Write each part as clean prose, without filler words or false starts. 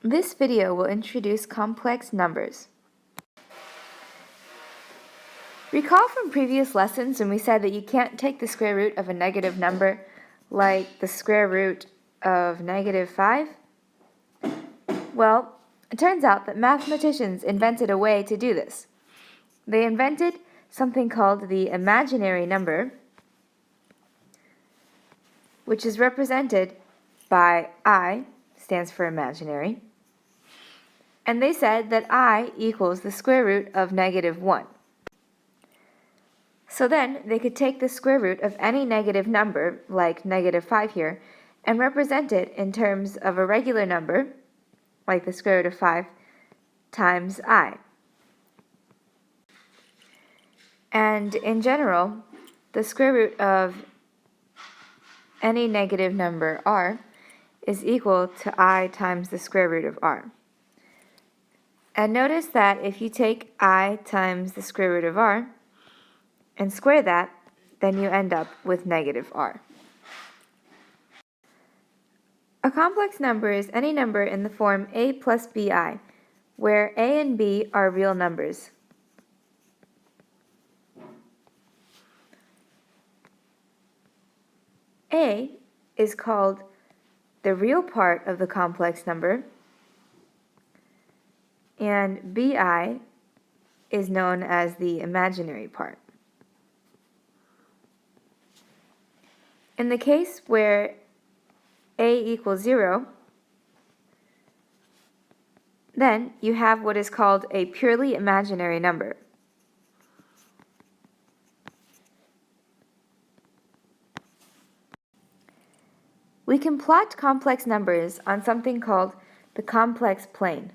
This video will introduce complex numbers. Recall from previous lessons when we said that you can't take the square root of a negative number like the square root of -5? Well, it turns out that mathematicians invented a way to do this. They invented something called the imaginary number, which is represented by I, stands for imaginary, and they said that I equals the square root of -1. So then they could take the square root of any negative number, like -5 here, and represent it in terms of a regular number, like the square root of 5, times I. And in general, the square root of any negative number r is equal to I times the square root of r. And notice that if you take I times the square root of r and square that, then you end up with -r. A complex number is any number in the form a plus bi, where a and b are real numbers. A is called the real part of the complex number, and bi is known as the imaginary part. In the case where a equals 0, then you have what is called a purely imaginary number. We can plot complex numbers on something called the complex plane.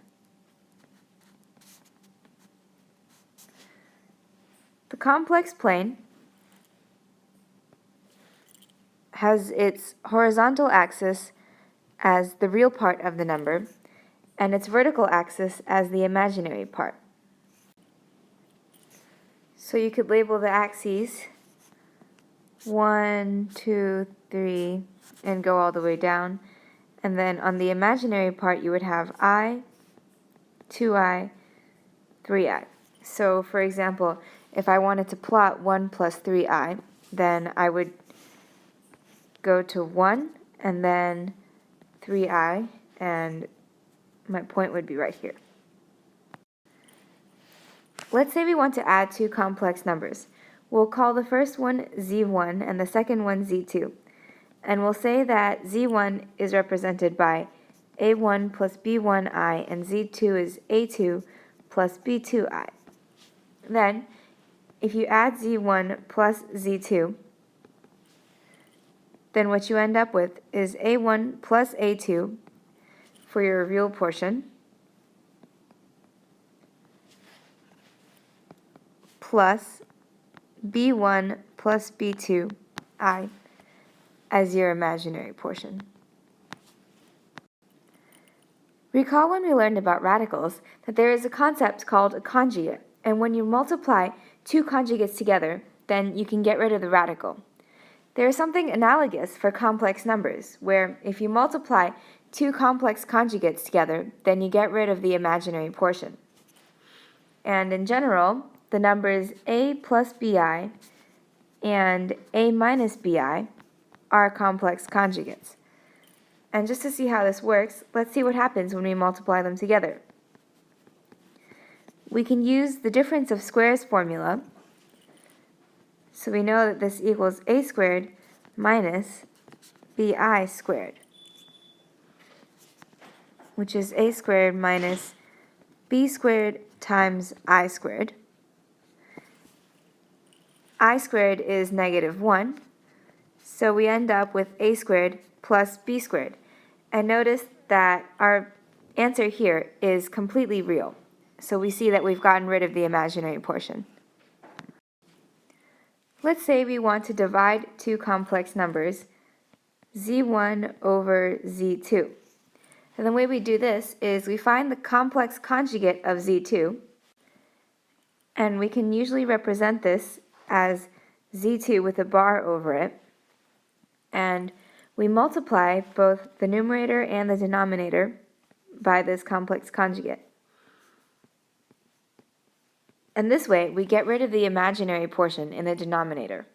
The complex plane has its horizontal axis as the real part of the number and its vertical axis as the imaginary part. So you could label the axes 1, 2, 3, and go all the way down. And then on the imaginary part you would have I, 2I, 3I. So for example, if I wanted to plot 1 plus 3I, then I would go to 1 and then 3I, and my point would be right here. Let's say we want to add two complex numbers. We'll call the first one z1 and the second one z2. And we'll say that z1 is represented by a1 plus b1i and z2 is a2 plus b2i. Then, if you add z1 plus z2, then what you end up with is a1 plus a2 for your real portion, plus b1 plus b2i as your imaginary portion. Recall when we learned about radicals that there is a concept called a conjugate, and when you multiply two conjugates together, then you can get rid of the radical. There is something analogous for complex numbers, where if you multiply two complex conjugates together, then you get rid of the imaginary portion. And in general, the numbers a plus bi and a minus bi are complex conjugates. And just to see how this works, let's see what happens when we multiply them together. We can use the difference of squares formula. So we know that this equals a squared minus bi squared, which is a squared minus b squared times I squared. I squared is -1, so we end up with a squared plus b squared. And notice that our answer here is completely real. So we see that we've gotten rid of the imaginary portion. Let's say we want to divide two complex numbers, z1 over z2. And the way we do this is we find the complex conjugate of z2, and we can usually represent this as z2 with a bar over it, and we multiply both the numerator and the denominator by this complex conjugate. And this way, we get rid of the imaginary portion in the denominator.